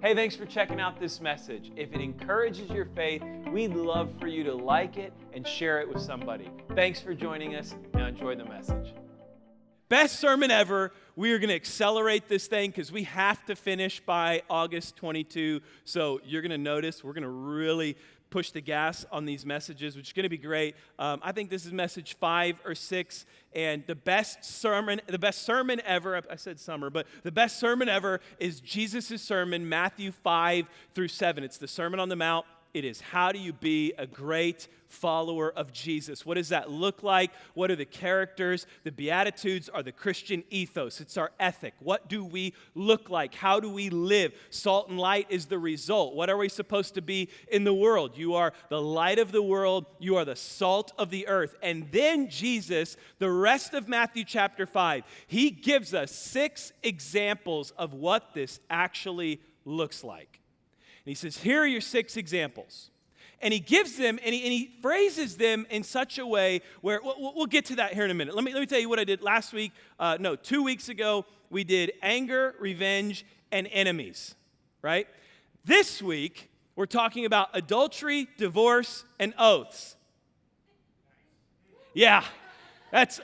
Hey, thanks for checking out this message. If it encourages your faith, we'd love for you to like it and share it with somebody. Thanks for joining us. Now enjoy the message. Best sermon ever. We are going to accelerate this thing because we have to finish by August 22. So you're going to notice we're going to really push the gas on these messages, which is going to be great. I think this is message 5 or 6, and the best sermon ever, I said summer, but the best sermon ever is Jesus' sermon, Matthew 5 through 7. It's the Sermon on the Mount. It is how do you be a great follower of Jesus? What does that look like? What are the characters? The Beatitudes are the Christian ethos. It's our ethic. What do we look like? How do we live? Salt and light is the result. What are we supposed to be in the world? You are the light of the world. You are the salt of the earth. And then Jesus, the rest of Matthew chapter 5, he gives us 6 examples of what this actually looks like. And he says, here are your 6 examples. And he gives them, and he phrases them in such a way where, we'll get to that here in a minute. Let me tell you what I did last week. 2 weeks ago, we did anger, revenge, and enemies, right? This week, we're talking about adultery, divorce, and oaths. Yeah, that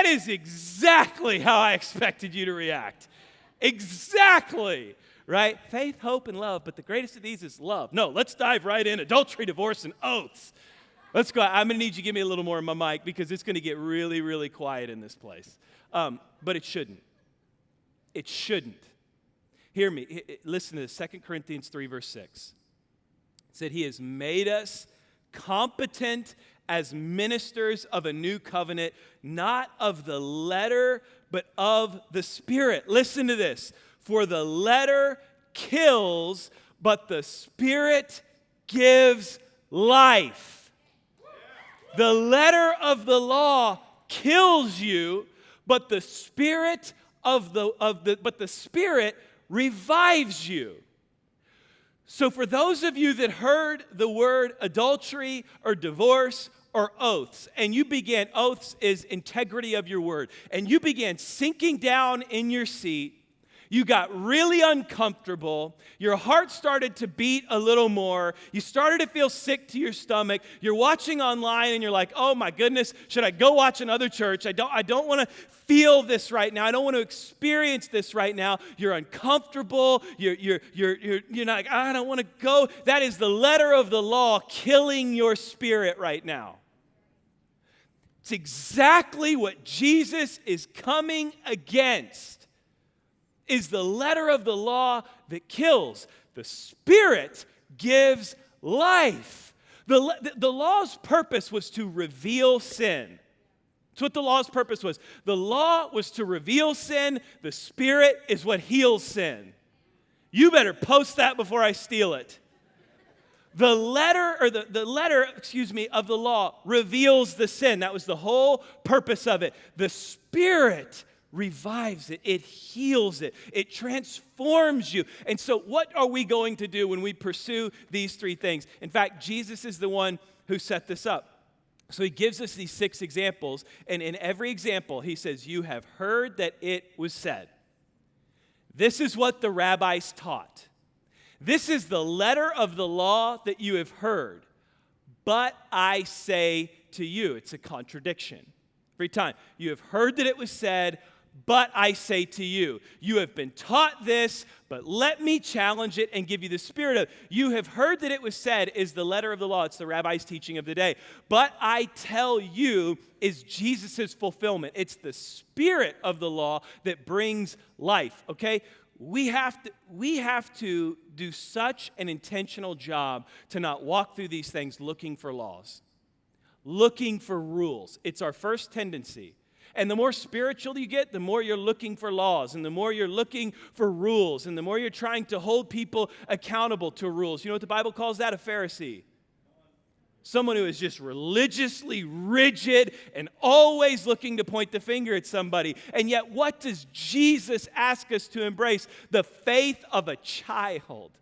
is exactly how I expected you to react. Exactly. Right? Faith, hope, and love, but the greatest of these is love. No, let's dive right in. Adultery, divorce, and oaths. Let's go. I'm going to need you to give me a little more of my mic because it's going to get really, really quiet in this place. But it shouldn't. It shouldn't. Hear me. Listen to this. 2 Corinthians 3, verse 6. It said, he has made us competent as ministers of a new covenant, not of the letter, but of the Spirit. Listen to this. For the letter kills, but the Spirit gives life. The letter of the law kills you, but the Spirit the Spirit revives you. So for those of you that heard the word adultery or divorce or oaths, and you began, oaths is integrity of your word, and you began sinking down in your seat, you got really uncomfortable. Your heart started to beat a little more. You started to feel sick to your stomach. You're watching online and you're like, oh my goodness, should I go watch another church? I don't want to feel this right now. I don't want to experience this right now. You're uncomfortable. You're not like, I don't want to go. That is the letter of the law killing your spirit right now. It's exactly what Jesus is coming against. Is the letter of the law that kills. The Spirit gives life. The law's purpose was to reveal sin. That's what the law's purpose was. The law was to reveal sin. The Spirit is what heals sin. You better post that before I steal it. The letter of the law reveals the sin. That was the whole purpose of it. The Spirit revives it. It heals it. It transforms you. And so what are we going to do when we pursue these 3 things? In fact, Jesus is the one who set this up. So he gives us these 6 examples, and in every example, he says, you have heard that it was said. This is what the rabbis taught. This is the letter of the law that you have heard. But I say to you, it's a contradiction. Every time, you have heard that it was said, but I say to you, you have been taught this, but let me challenge it and give you the spirit of it. You have heard that it was said is the letter of the law. It's the rabbi's teaching of the day. But I tell you is Jesus' fulfillment. It's the spirit of the law that brings life, okay? We have to do such an intentional job to not walk through these things looking for laws, looking for rules. It's our first tendency. And the more spiritual you get, the more you're looking for laws, and the more you're looking for rules, and the more you're trying to hold people accountable to rules. You know what the Bible calls that? A Pharisee. Someone who is just religiously rigid and always looking to point the finger at somebody. And yet, what does Jesus ask us to embrace? The faith of a child.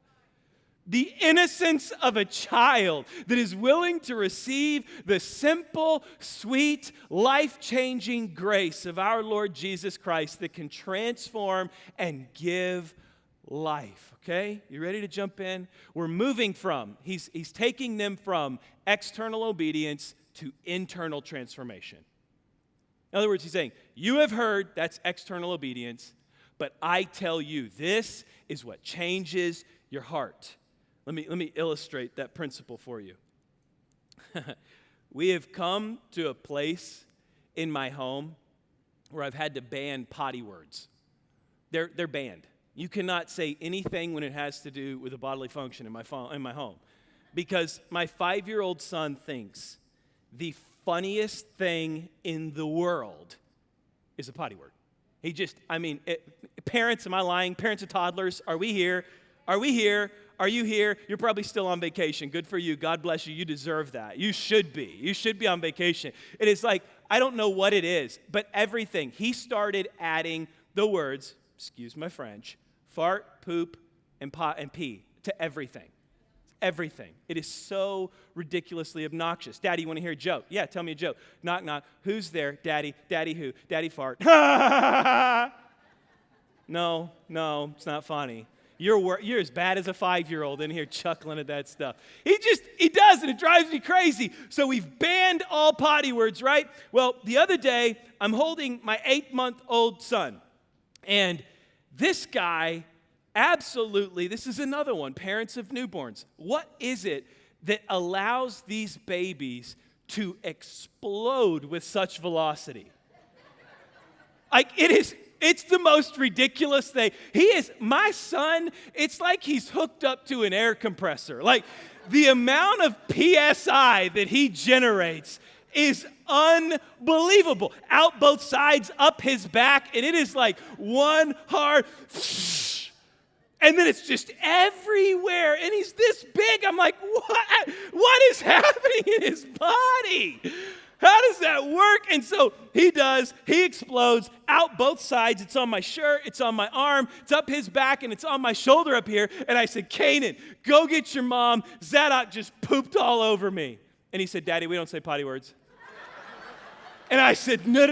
The innocence of a child that is willing to receive the simple, sweet, life-changing grace of our Lord Jesus Christ that can transform and give life. Okay? You ready to jump in? We're moving from, he's taking them from external obedience to internal transformation. In other words, he's saying, you have heard, that's external obedience, but I tell you, this is what changes your heart. Let me illustrate that principle for you. We have come to a place in my home where I've had to ban potty words. They're banned. You cannot say anything when it has to do with a bodily function in my home. Because my 5-year-old son thinks the funniest thing in the world is a potty word. Parents, am I lying? Parents of toddlers, are we here? Are we here? Are you here? You're probably still on vacation. Good for you. God bless you. You deserve that. You should be. You should be on vacation. It is like, I don't know what it is, but everything. He started adding the words, excuse my French, fart, poop, and pot and pee to everything. Everything. It is so ridiculously obnoxious. Daddy, you want to hear a joke? Yeah, tell me a joke. Knock, knock. Who's there? Daddy. Daddy who? Daddy fart. No, it's not funny. You're as bad as a 5-year-old in here chuckling at that stuff. He does, and it drives me crazy. So we've banned all potty words, right? Well, the other day, I'm holding my 8-month-old son. And this guy, absolutely, this is another one, parents of newborns. What is it that allows these babies to explode with such velocity? It's the most ridiculous thing. My son, it's like he's hooked up to an air compressor. Like, the amount of PSI that he generates is unbelievable. Out both sides, up his back, and it is like one hard, and then it's just everywhere, and he's this big. I'm like, what is happening in his body? How does that work? And so he explodes out both sides. It's on my shirt, it's on my arm, it's up his back, and it's on my shoulder up here. And I said, Canaan, go get your mom. Zadok just pooped all over me. And he said, Daddy, we don't say potty words. And I said, no,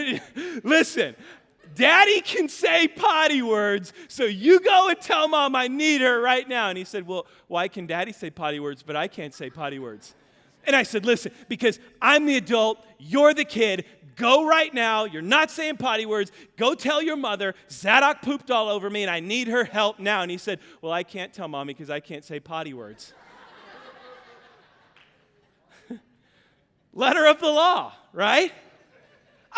listen, Daddy can say potty words, so you go and tell Mom I need her right now. And he said, well, why can Daddy say potty words, but I can't say potty words? And I said, listen, because I'm the adult, you're the kid, go right now, you're not saying potty words, go tell your mother, Zadok pooped all over me and I need her help now. And he said, well, I can't tell Mommy because I can't say potty words. Letter of the law, right?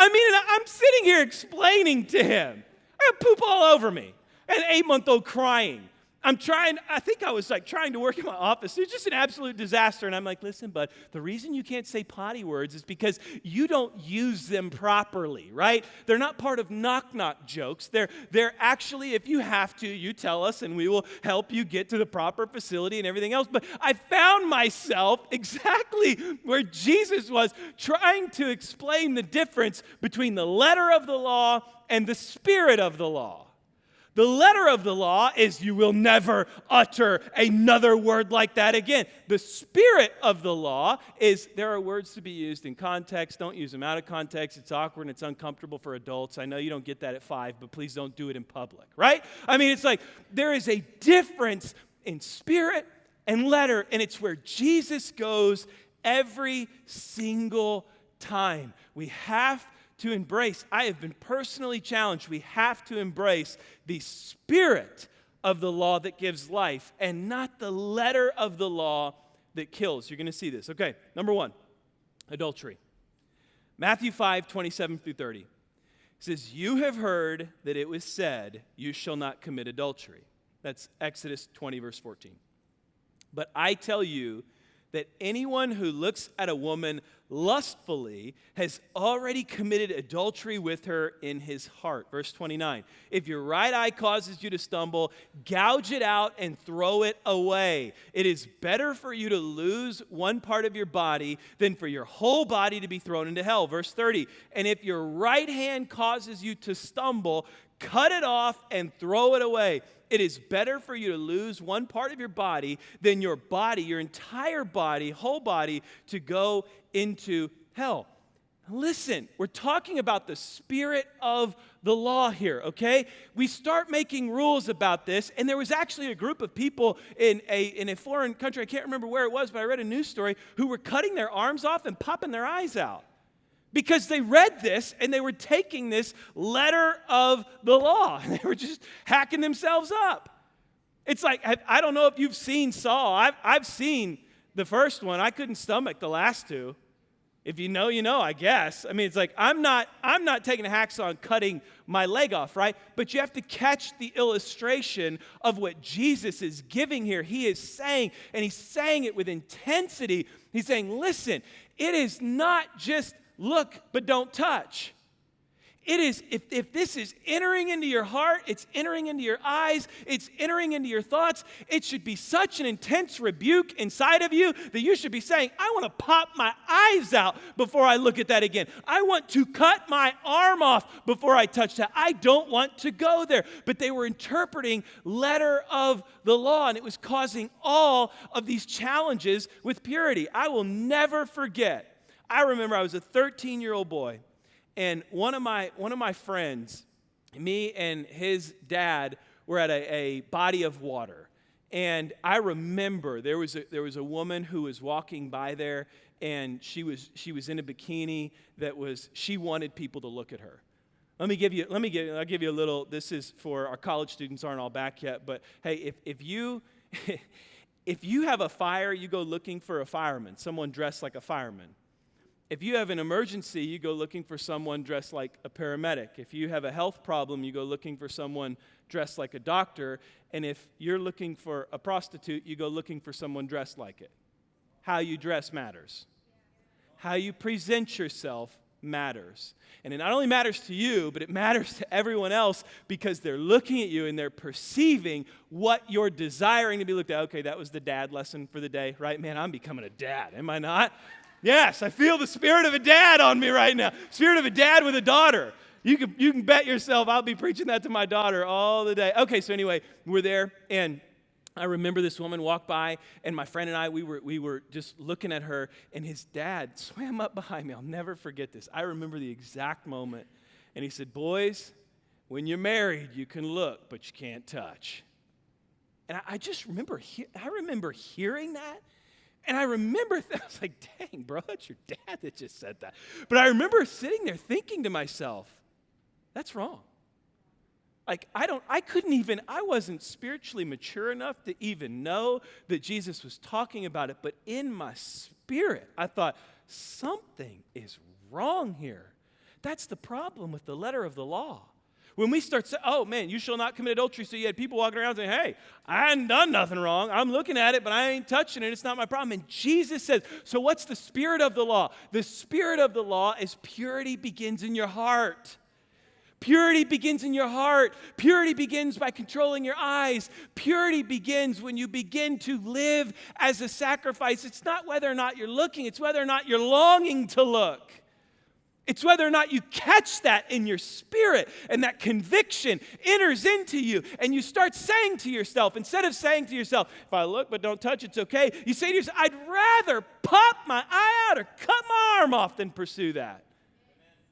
I'm sitting here explaining to him, I got poop all over me, and an 8-month-old crying. I think I was trying to work in my office. It was just an absolute disaster. And I'm like, listen, bud, the reason you can't say potty words is because you don't use them properly, right? They're not part of knock-knock jokes. They're actually, if you have to, you tell us and we will help you get to the proper facility and everything else. But I found myself exactly where Jesus was, trying to explain the difference between the letter of the law and the spirit of the law. The letter of the law is you will never utter another word like that again. The spirit of the law is there are words to be used in context. Don't use them out of context. It's awkward and it's uncomfortable for adults. I know you don't get that at 5, but please don't do it in public, right? It's like there is a difference in spirit and letter, and it's where Jesus goes every single time. We have to embrace. I have been personally challenged. We have to embrace the spirit of the law that gives life and not the letter of the law that kills. You're going to see this. Okay, number 1, adultery. Matthew 5:27-30 says, you have heard that it was said, you shall not commit adultery. That's Exodus 20, verse 14. But I tell you that anyone who looks at a woman lustfully has already committed adultery with her in his heart. Verse 29, if your right eye causes you to stumble, gouge it out and throw it away. It is better for you to lose one part of your body than for your whole body to be thrown into hell. Verse 30, and if your right hand causes you to stumble, cut it off and throw it away. It is better for you to lose one part of your body than your body, your entire body, whole body, to go into hell. Listen, we're talking about the spirit of the law here, okay? We start making rules about this, and there was actually a group of people in a foreign country, I can't remember where it was, but I read a news story, who were cutting their arms off and popping their eyes out because they read this and they were taking this letter of the law, and they were just hacking themselves up. It's like, I don't know if you've seen Saw. I've seen the first one. I couldn't stomach the last two. If you know, you know, I guess. I mean, it's like, I'm not taking a hacksaw and cutting my leg off, right? But you have to catch the illustration of what Jesus is giving here. He is saying, and he's saying it with intensity. He's saying, listen, it is not just look, but don't touch. It is, if this is entering into your heart, it's entering into your eyes, it's entering into your thoughts, it should be such an intense rebuke inside of you that you should be saying, I want to pop my eyes out before I look at that again. I want to cut my arm off before I touch that. I don't want to go there. But they were interpreting letter of the law, and it was causing all of these challenges with purity. I will never forget. I remember I was a 13-year-old boy. And one of my friends, me and his dad were at a body of water. And I remember there was a woman who was walking by there, and she was in a bikini she wanted people to look at her. I'll give you a little. This is for our college students, aren't all back yet, but hey, if you if you have a fire, you go looking for a fireman, someone dressed like a fireman. If you have an emergency, you go looking for someone dressed like a paramedic. If you have a health problem, you go looking for someone dressed like a doctor. And if you're looking for a prostitute, you go looking for someone dressed like it. How you dress matters. How you present yourself matters. And it not only matters to you, but it matters to everyone else because they're looking at you and they're perceiving what you're desiring to be looked at. Okay, that was the dad lesson for the day, right? Man, I'm becoming a dad, am I not? Yes, I feel the spirit of a dad on me right now. Spirit of a dad with a daughter. You can bet yourself I'll be preaching that to my daughter all the day. Okay, so anyway, we're there, and I remember this woman walked by, and my friend and I, we were just looking at her, and his dad swam up behind me. I'll never forget this. I remember the exact moment, and he said, boys, when you're married, you can look, but you can't touch. And I just remember hearing that. And I remember, I was like, dang, bro, that's your dad that just said that. But I remember sitting there thinking to myself, that's wrong. Like, I wasn't spiritually mature enough to even know that Jesus was talking about it. But in my spirit, I thought, something is wrong here. That's the problem with the letter of the law. When we start saying, oh, man, you shall not commit adultery, so you had people walking around saying, hey, I hadn't done nothing wrong. I'm looking at it, but I ain't touching it. It's not my problem. And Jesus says, so what's the spirit of the law? The spirit of the law is purity begins in your heart. Purity begins in your heart. Purity begins by controlling your eyes. Purity begins when you begin to live as a sacrifice. It's not whether or not you're looking. It's whether or not you're longing to look. It's whether or not you catch that in your spirit and that conviction enters into you and you start saying to yourself, instead of saying to yourself, if I look but don't touch, it's okay, you say to yourself, I'd rather pop my eye out or cut my arm off than pursue that.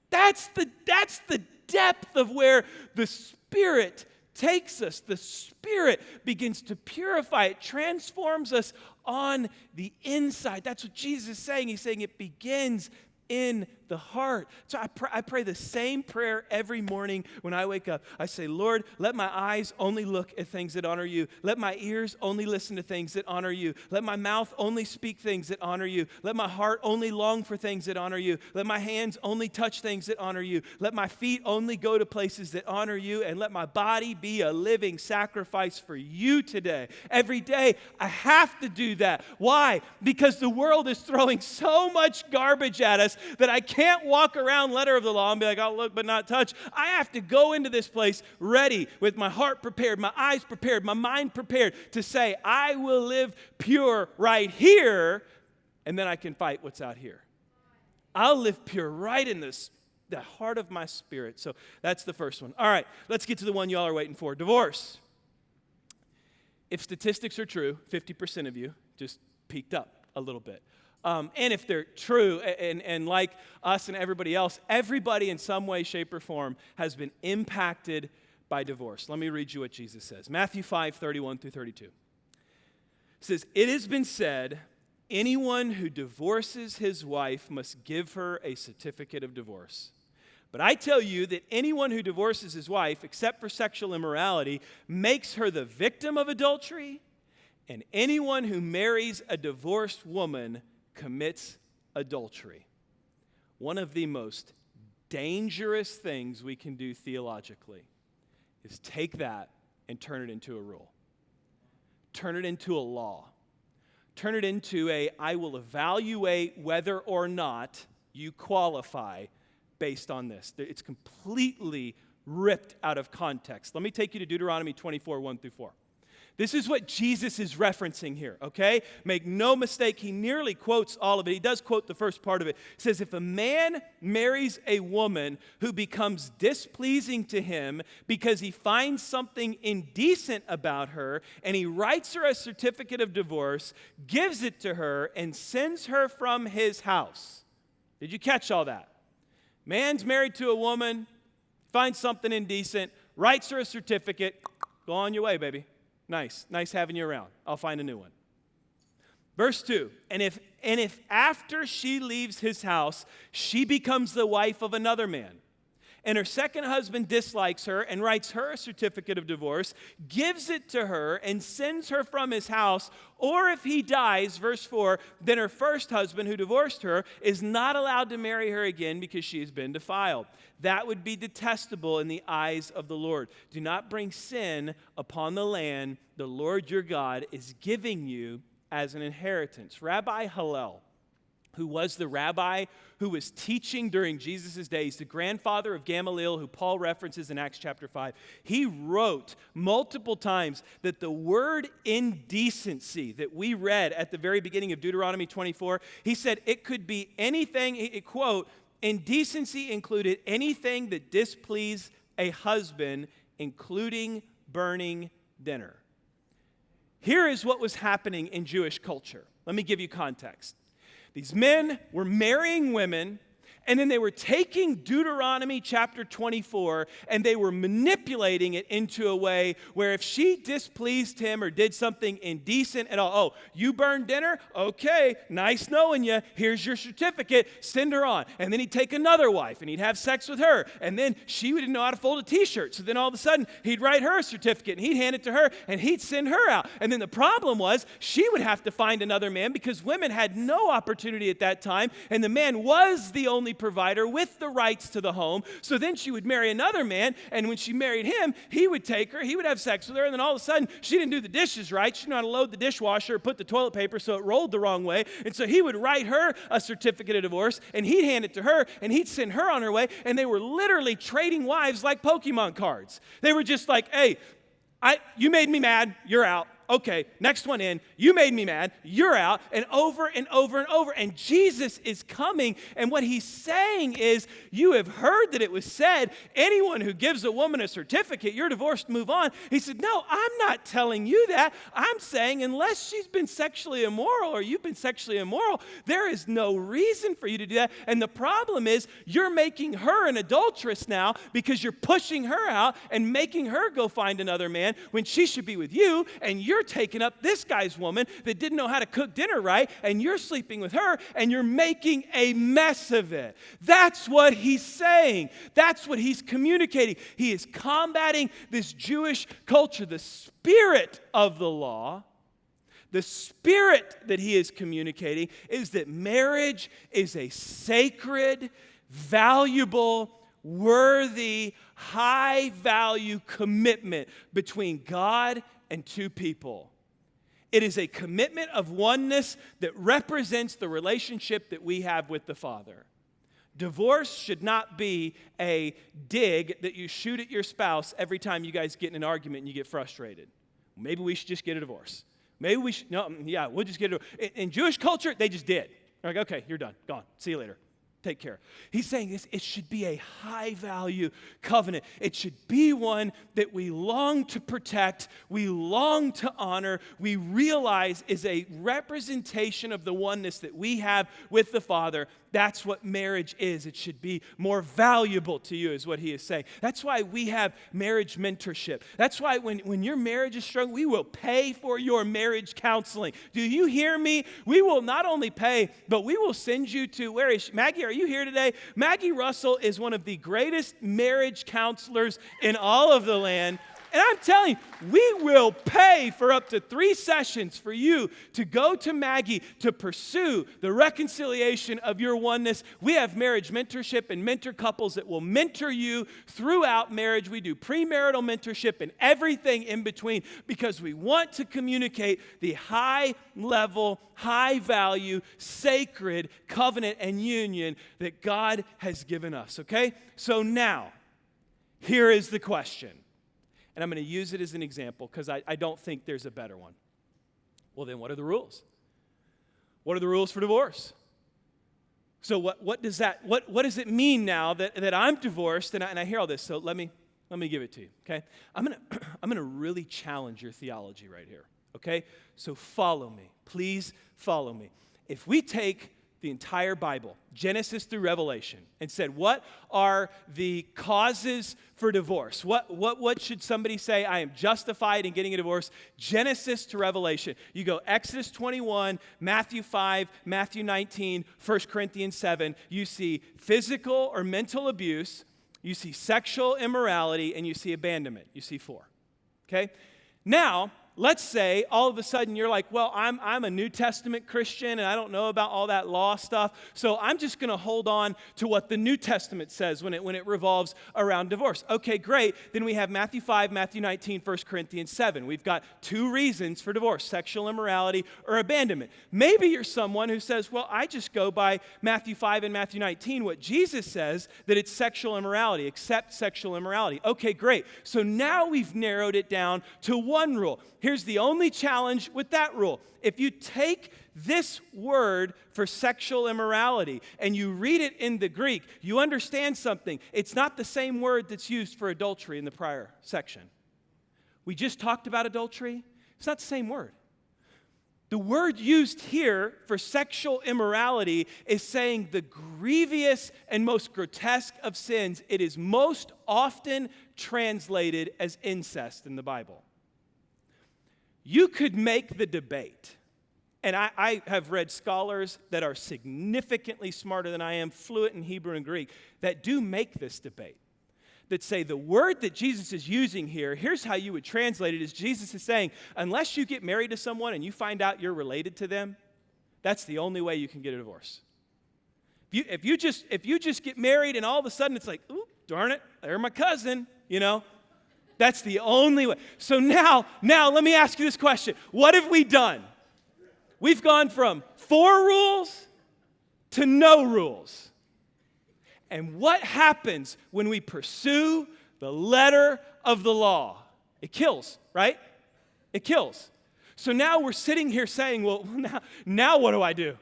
That's the depth of where the Spirit takes us. The Spirit begins to purify. It transforms us on the inside. That's what Jesus is saying. He's saying it begins in the heart. So I pray the same prayer every morning when I wake up. I say, Lord, let my eyes only look at things that honor you. Let my ears only listen to things that honor you. Let my mouth only speak things that honor you. Let my heart only long for things that honor you. Let my hands only touch things that honor you. Let my feet only go to places that honor you. And let my body be a living sacrifice for you today. Every day, I have to do that. Why? Because the world is throwing so much garbage at us that I can't walk around letter of the law and be like, I'll look but not touch. I have to go into this place ready with my heart prepared, my eyes prepared, my mind prepared to say, I will live pure right here, and then I can fight what's out here. I'll live pure right in the heart of my spirit. So that's the first one. All right, let's get to the one y'all are waiting for. Divorce. If statistics are true, 50% of you just peaked up a little bit. and if they're true, and like us and everybody else, everybody in some way, shape, or form has been impacted by divorce. Let me read you what Jesus says. Matthew 5:31-32. It says, "It has been said, anyone who divorces his wife must give her a certificate of divorce. But I tell you that anyone who divorces his wife, except for sexual immorality, makes her the victim of adultery, and anyone who marries a divorced woman commits adultery." One of the most dangerous things we can do theologically is take that and turn it into a rule. Turn it into a law. Turn it into I will evaluate whether or not you qualify based on this. It's completely ripped out of context. Let me take you to Deuteronomy 24:1-4. This is what Jesus is referencing here, okay? Make no mistake, he nearly quotes all of it. He does quote the first part of it. It says, if a man marries a woman who becomes displeasing to him because he finds something indecent about her, and he writes her a certificate of divorce, gives it to her, and sends her from his house. Did you catch all that? Man's married to a woman, finds something indecent, writes her a certificate, go on your way, baby. Nice having you around. I'll find a new one. Verse 2, and if after she leaves his house, she becomes the wife of another man, and her second husband dislikes her and writes her a certificate of divorce, gives it to her and sends her from his house, or if he dies, verse 4, then her first husband who divorced her is not allowed to marry her again because she has been defiled. That would be detestable in the eyes of the Lord. Do not bring sin upon the land the Lord your God is giving you as an inheritance. Rabbi Hillel, who was the rabbi who was teaching during Jesus' days, the grandfather of Gamaliel, who Paul references in Acts chapter 5, he wrote multiple times that the word indecency that we read at the very beginning of Deuteronomy 24, he said it could be anything, quote, indecency included anything that displeased a husband, including burning dinner. Here is what was happening in Jewish culture. Let me give you context. These men were marrying women, and then they were taking Deuteronomy chapter 24, and they were manipulating it into a way where if she displeased him or did something indecent at all, you burned dinner? Okay, nice knowing you. Here's your certificate. Send her on. And then he'd take another wife, and he'd have sex with her. And then she didn't know how to fold a T-shirt. So then all of a sudden, he'd write her a certificate, and he'd hand it to her, and he'd send her out. And then the problem was she would have to find another man because women had no opportunity at that time, and the man was the only provider with the rights to the home. So then she would marry another man, and when she married him, he would take her, he would have sex with her, and then all of a sudden, she didn't do the dishes right. She didn't know how to load the dishwasher or put the toilet paper so it rolled the wrong way. And so he would write her a certificate of divorce, and he'd hand it to her, and he'd send her on her way, and they were literally trading wives like Pokemon cards. They were just like, hey, you made me mad, you're out. Okay, next one in. You made me mad. You're out. And over and over and over. And Jesus is coming. And what he's saying is, you have heard that it was said, anyone who gives a woman a certificate, you're divorced, move on. He said, no, I'm not telling you that. I'm saying unless she's been sexually immoral or you've been sexually immoral, there is no reason for you to do that. And the problem is, you're making her an adulteress now because you're pushing her out and making her go find another man when she should be with you, and you're taking up this guy's woman that didn't know how to cook dinner right, and you're sleeping with her, and you're making a mess of it. That's what he's saying. That's what he's communicating. He is combating this Jewish culture, the spirit of the law. The spirit that he is communicating is that marriage is a sacred, valuable, worthy, high-value commitment between God and two people. It is a commitment of oneness that represents the relationship that we have with the Father. Divorce should not be a dig that you shoot at your spouse every time you guys get in an argument and you get frustrated. Maybe we should just get a divorce. Maybe we should, we'll just get a divorce. In Jewish culture, they just did. They're like, okay, you're done, gone, see you later. take care. He's saying this, it should be a high value covenant. It should be one that we long to protect, we long to honor, we realize is a representation of the oneness that we have with the Father. That's what marriage is. It should be more valuable to you, is what he is saying. That's why we have marriage mentorship. That's why when your marriage is struggling, we will pay for your marriage counseling. Do you hear me? We will not only pay, but we will send you to, where is she? Maggie, are you here today? Maggie Russell is one of the greatest marriage counselors in all of the land. And I'm telling you, we will pay for up to 3 sessions for you to go to Maggie to pursue the reconciliation of your oneness. We have marriage mentorship and mentor couples that will mentor you throughout marriage. We do premarital mentorship and everything in between because we want to communicate the high level, high value, sacred covenant and union that God has given us, okay? So now, here is the question. And I'm going to use it as an example because I don't think there's a better one. Well, then what are the rules? What are the rules for divorce? So what does it mean now that I'm divorced and I hear all this? So let me give it to you, okay? I'm going to really challenge your theology right here, okay? So follow me. Please follow me. If we take the entire Bible, Genesis through Revelation, and said, what are the causes for divorce? What should somebody say? I am justified in getting a divorce. Genesis to Revelation. You go Exodus 21, Matthew 5, Matthew 19, 1 Corinthians 7. You see physical or mental abuse. You see sexual immorality, and you see abandonment. You see 4. Okay? Now, let's say all of a sudden you're like, well, I'm a New Testament Christian and I don't know about all that law stuff, so I'm just going to hold on to what the New Testament says when it revolves around divorce. Okay, great. Then we have Matthew 5, Matthew 19, 1 Corinthians 7. We've got 2 reasons for divorce, sexual immorality or abandonment. Maybe you're someone who says, well, I just go by Matthew 5 and Matthew 19, what Jesus says, that it's sexual immorality, accept sexual immorality. Okay, great. So now we've narrowed it down to 1 rule. Here's the only challenge with that rule. If you take this word for sexual immorality and you read it in the Greek, you understand something. It's not the same word that's used for adultery in the prior section. We just talked about adultery. It's not the same word. The word used here for sexual immorality is saying the grievous and most grotesque of sins. It is most often translated as incest in the Bible. You could make the debate, and I have read scholars that are significantly smarter than I am, fluent in Hebrew and Greek, that do make this debate, that say the word that Jesus is using here, here's how you would translate it, is Jesus is saying, unless you get married to someone and you find out you're related to them, that's the only way you can get a divorce. If you just get married and all of a sudden it's like, ooh, darn it, they're my cousin, you know, that's the only way. So now let me ask you this question. What have we done? We've gone from 4 rules to no rules. And what happens when we pursue the letter of the law? It kills, right? It kills. So now we're sitting here saying, well, now what do I do?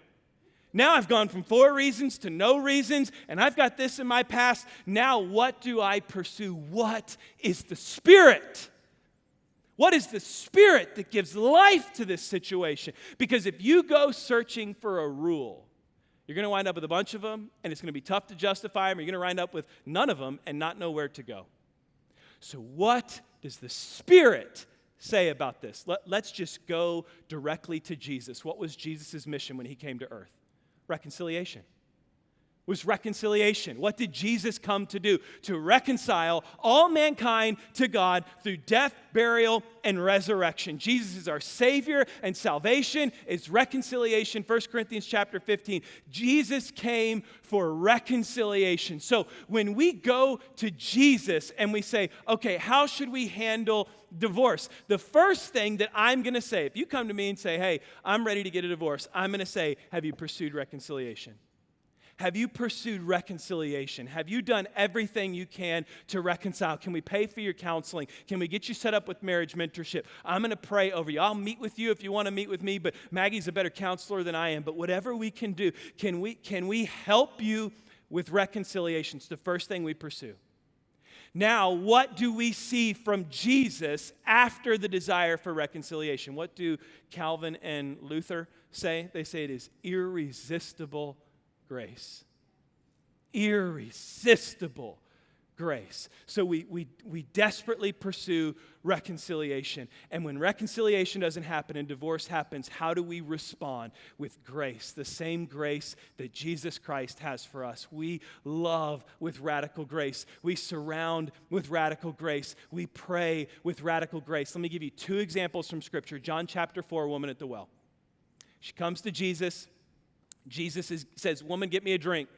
Now I've gone from 4 reasons to no reasons, and I've got this in my past. Now what do I pursue? What is the Spirit? What is the Spirit that gives life to this situation? Because if you go searching for a rule, you're going to wind up with a bunch of them, and it's going to be tough to justify them. You're going to wind up with none of them and not know where to go. So what does the Spirit say about this? Let's just go directly to Jesus. What was Jesus' mission when he came to earth? Reconciliation. It was reconciliation. What did Jesus come to do? To reconcile all mankind to God through death, burial, and resurrection. Jesus is our Savior, and salvation is reconciliation. 1 Corinthians chapter 15. Jesus came for reconciliation. So when we go to Jesus and we say, okay, how should we handle divorce? The first thing that I'm going to say, if you come to me and say, hey, I'm ready to get a divorce, I'm going to say, have you pursued reconciliation? Have you pursued reconciliation? Have you done everything you can to reconcile? Can we pay for your counseling? Can we get you set up with marriage mentorship? I'm going to pray over you. I'll meet with you if you want to meet with me, but Maggie's a better counselor than I am. But whatever we can do, can we help you with reconciliation? It's the first thing we pursue. Now, what do we see from Jesus after the desire for reconciliation? What do Calvin and Luther say? They say it is irresistible grace. Irresistible grace. So we desperately pursue reconciliation. And when reconciliation doesn't happen and divorce happens, how do we respond? With grace, the same grace that Jesus Christ has for us. We love with radical grace. We surround with radical grace. We pray with radical grace. Let me give you 2 examples from Scripture. John chapter 4, woman at the well. She comes to Jesus. Jesus says, woman, get me a drink.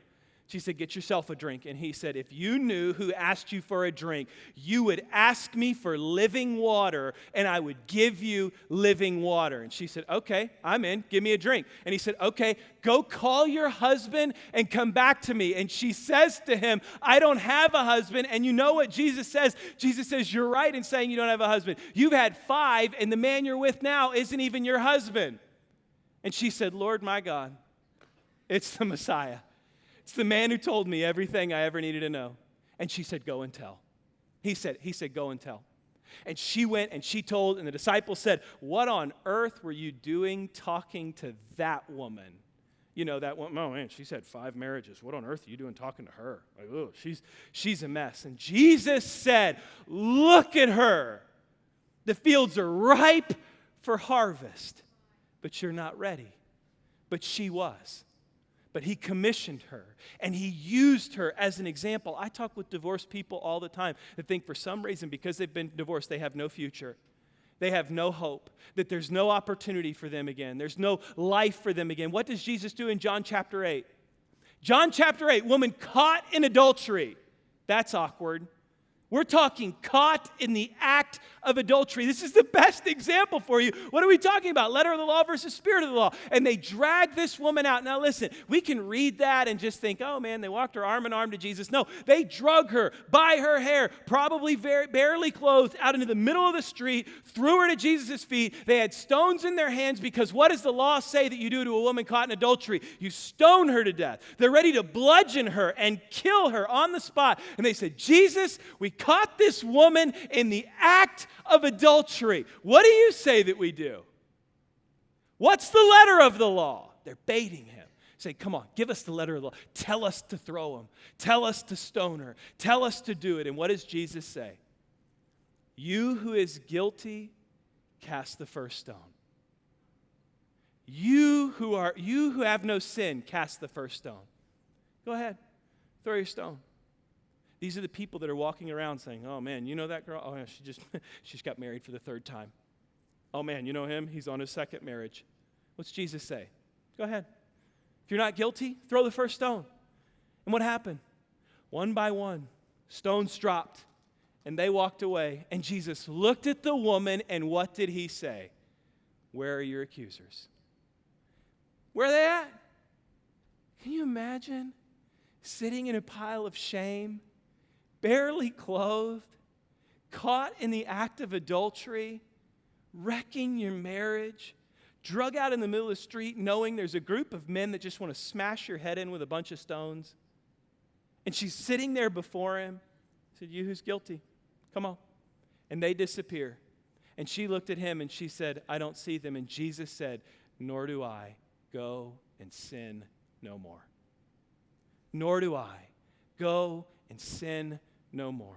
She said, get yourself a drink. And he said, if you knew who asked you for a drink, you would ask me for living water, and I would give you living water. And she said, okay, I'm in. Give me a drink. And he said, okay, go call your husband and come back to me. And she says to him, I don't have a husband. And you know what Jesus says? Jesus says, you're right in saying you don't have a husband. You've had 5, and the man you're with now isn't even your husband. And she said, Lord, my God, it's the Messiah. It's the man who told me everything I ever needed to know. And she said, go and tell. He said, go and tell. And she went and she told, and the disciples said, what on earth were you doing talking to that woman? You know, that woman, oh man, she's had 5 marriages. What on earth are you doing talking to her? Like, oh, she's a mess. And Jesus said, look at her. The fields are ripe for harvest, but you're not ready. But she was. But he commissioned her, and he used her as an example. I talk with divorced people all the time that think for some reason, because they've been divorced, they have no future. They have no hope, that there's no opportunity for them again. There's no life for them again. What does Jesus do in John chapter 8? John chapter 8, woman caught in adultery. That's awkward. We're talking caught in the act of adultery. This is the best example for you. What are we talking about? Letter of the law versus spirit of the law. And they drag this woman out. Now listen, we can read that and just think, oh man, they walked her arm in arm to Jesus. No, they drug her by her hair, probably barely clothed, out into the middle of the street, threw her to Jesus' feet. They had stones in their hands because what does the law say that you do to a woman caught in adultery? You stone her to death. They're ready to bludgeon her and kill her on the spot. And they said, Jesus, we caught this woman in the act of adultery. What do you say that we do? What's the letter of the law? They're baiting him. Say, come on, give us the letter of the law. Tell us to throw him. Tell us to stone her. Tell us to do it. And what does Jesus say? You who is guilty, cast the first stone. You who have no sin, cast the first stone. Go ahead, throw your stone. These are the people that are walking around saying, oh man, you know that girl? Oh yeah, she got married for the 3rd time. Oh man, you know him? He's on his 2nd marriage. What's Jesus say? Go ahead. If you're not guilty, throw the first stone. And what happened? One by one, stones dropped, and they walked away. And Jesus looked at the woman, and what did he say? Where are your accusers? Where are they at? Can you imagine sitting in a pile of shame, barely clothed, caught in the act of adultery, wrecking your marriage, drug out in the middle of the street knowing there's a group of men that just want to smash your head in with a bunch of stones? And she's sitting there before him. He said, you who's guilty, come on. And they disappear. And she looked at him and she said, I don't see them. And Jesus said, nor do I. Go and sin no more. Nor do I. Go and sin no more.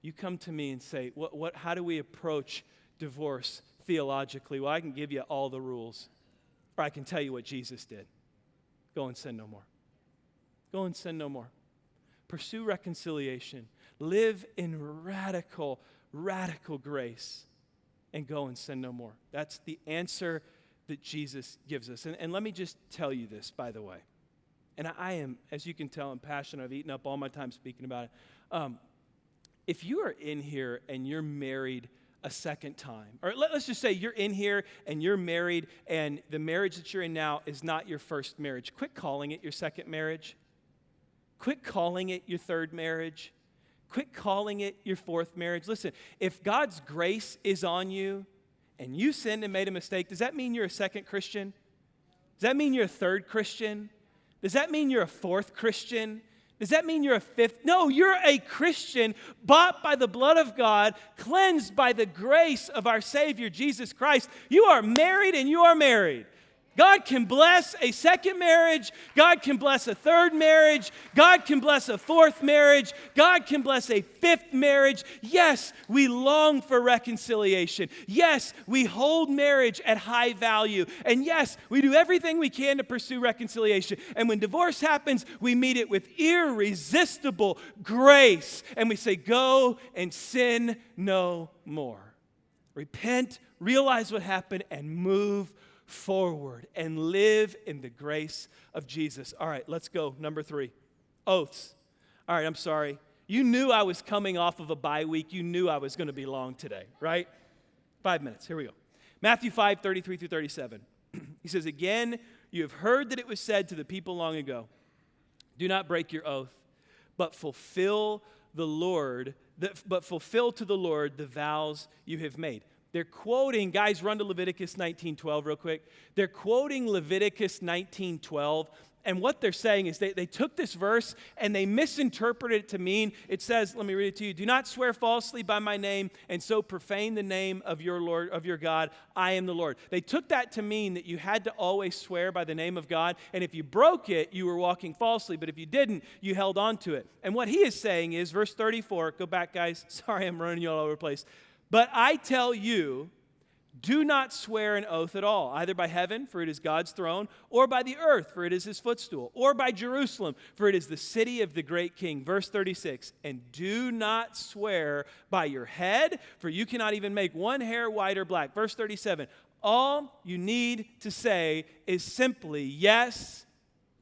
You come to me and say, how do we approach divorce theologically? Well, I can give you all the rules, or I can tell you what Jesus did. Go and sin no more. Go and sin no more. Pursue reconciliation. Live in radical grace, and go and sin no more. That's the answer that Jesus gives us. And let me just tell you this, by the way. And I am, as you can tell, I'm passionate. I've eaten up all my time speaking about it. If you are in here and you're married a 2nd time, or let's just say you're in here and you're married and the marriage that you're in now is not your first marriage, quit calling it your 2nd marriage. Quit calling it your third marriage. Quit calling it your fourth marriage. Listen, if God's grace is on you and you sinned and made a mistake, does that mean you're a second Christian? Does that mean you're a third Christian? Does that mean you're a fourth Christian? Does that mean you're a fifth? No, you're a Christian bought by the blood of God, cleansed by the grace of our Savior, Jesus Christ. You are married and you are married. God can bless a second marriage. God can bless a third marriage. God can bless a fourth marriage. God can bless a fifth marriage. Yes, we long for reconciliation. Yes, we hold marriage at high value. And yes, we do everything we can to pursue reconciliation. And when divorce happens, we meet it with irresistible grace. And we say, go and sin no more. Repent, realize what happened, and move forward and live in the grace of Jesus. All right, let's go. Number 3, oaths. All right, I'm sorry. You knew I was coming off of a bye week. You knew I was going to be long today, right? 5 minutes. Here we go. Matthew 5:33 through 37. He says, again, you have heard that it was said to the people long ago, do not break your oath, but fulfill to the Lord the vows you have made. They're quoting, guys, run to Leviticus 19:12 real quick. They're quoting Leviticus 19:12, and what they're saying is they took this verse and they misinterpreted it to mean, it says, let me read it to you, do not swear falsely by my name and so profane the name of your Lord, of your God. I am the Lord. They took that to mean that you had to always swear by the name of God, and if you broke it, you were walking falsely, but if you didn't, you held on to it. And what he is saying is, verse 34, go back, guys. Sorry, I'm running you all over the place. But I tell you, do not swear an oath at all, either by heaven, for it is God's throne, or by the earth, for it is his footstool, or by Jerusalem, for it is the city of the great king. Verse 36, and do not swear by your head, for you cannot even make one hair white or black. Verse 37, all you need to say is simply yes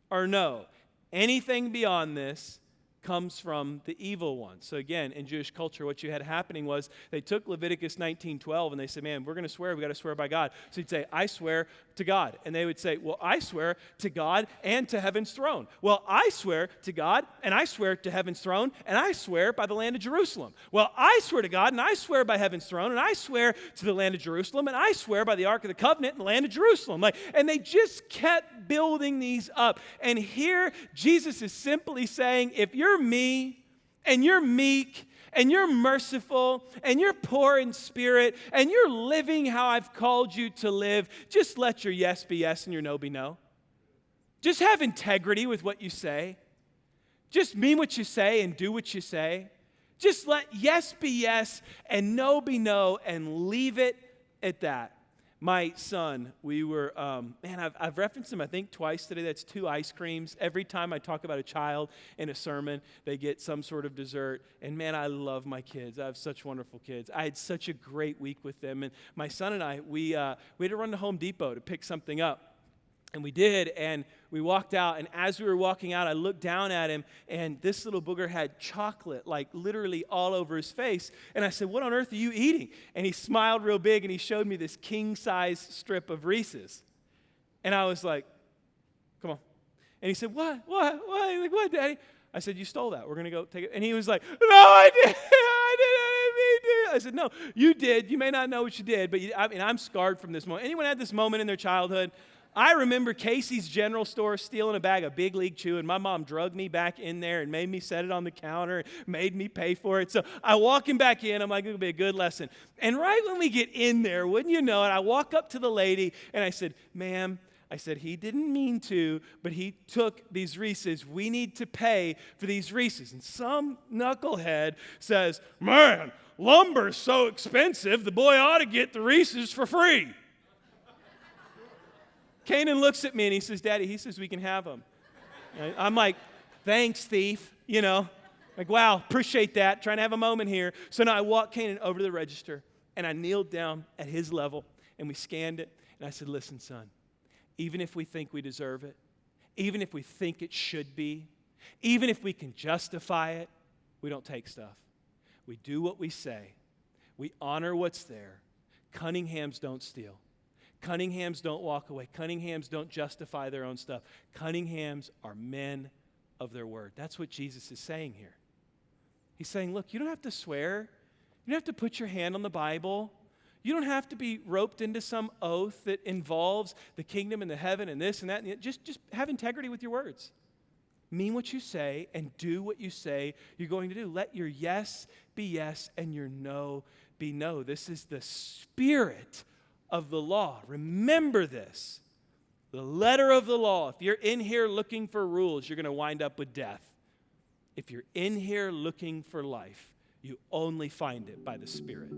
or no. Anything beyond this comes from the evil one. So again, in Jewish culture, what you had happening was they took Leviticus 19:12 and they said, man, we're going to swear, we got to swear by God. So you'd say, I swear to God. And they would say, well, I swear to God and to heaven's throne. Well, I swear to God and I swear to heaven's throne and I swear by the land of Jerusalem. Well, I swear to God and I swear by heaven's throne and I swear to the land of Jerusalem and I swear by the Ark of the Covenant and the land of Jerusalem. And they just kept building these up. And here Jesus is simply saying, if you're me and you're meek and you're merciful and you're poor in spirit and you're living how I've called you to live, just let your yes be yes and your no be no. Just have integrity with what you say. Just mean what you say and do what you say. Just let yes be yes and no be no and leave it at that. My son, we were, I've referenced him, I think, twice today. That's 2 ice creams. Every time I talk about a child in a sermon, they get some sort of dessert. And man, I love my kids. I have such wonderful kids. I had such a great week with them. And my son and I, we had to run to Home Depot to pick something up. And we did, and we walked out, and as we were walking out, I looked down at him, and this little booger had chocolate, like literally all over his face. And I said, what on earth are you eating? And he smiled real big, and he showed me this king-size strip of Reese's. And I was like, come on. And he said, what? Like, what, Daddy? I said, you stole that. We're going to go take it. And he was like, no, I didn't. I didn't mean to. I said, no, you did. You may not know what you did, but I'm scarred from this moment. Anyone had this moment in their childhood? I remember Casey's General Store stealing a bag of Big League Chew, and my mom drugged me back in there and made me set it on the counter, made me pay for it. So I walk him back in. I'm like, it'll be a good lesson. And right when we get in there, wouldn't you know it, I walk up to the lady, and I said, ma'am, I said, he didn't mean to, but he took these Reese's. We need to pay for these Reese's. And some knucklehead says, man, lumber's so expensive, the boy ought to get the Reese's for free. Canaan looks at me and he says, Daddy, he says we can have them. I'm like, thanks, thief. You know, like, wow, appreciate that. Trying to have a moment here. So now I walked Canaan over to the register and I kneeled down at his level and we scanned it. And I said, listen, son, even if we think we deserve it, even if we think it should be, even if we can justify it, we don't take stuff. We do what we say. We honor what's there. Cunninghams don't steal. Cunninghams don't walk away. Cunninghams don't justify their own stuff. Cunninghams are men of their word. That's what Jesus is saying here. He's saying, look, you don't have to swear. You don't have to put your hand on the Bible. You don't have to be roped into some oath that involves the kingdom and the heaven and this and that. And just have integrity with your words. Mean what you say and do what you say you're going to do. Let your yes be yes and your no be no. This is the spirit of the law. Remember this. The letter of the law. If you're in here looking for rules, you're going to wind up with death. If you're in here looking for life, you only find it by the Spirit.